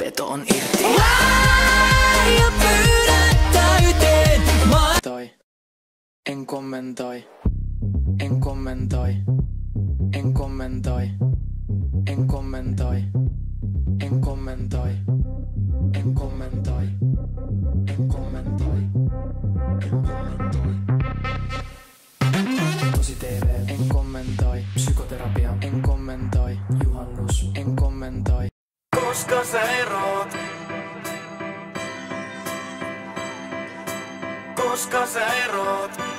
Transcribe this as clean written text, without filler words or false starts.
Peto on irti. Ja pyydät täyteen. En kommentoi. En kommentoi. En kommentoi. En kommentoi. En kommentoi. En kommentoi. En kommentoi. En kommentoi. Tosi TV. En kommentoi. Psykoterapia. En kommentoi. Juhannus. En kommentoi. Koska sä eroot. Koska sä eroot.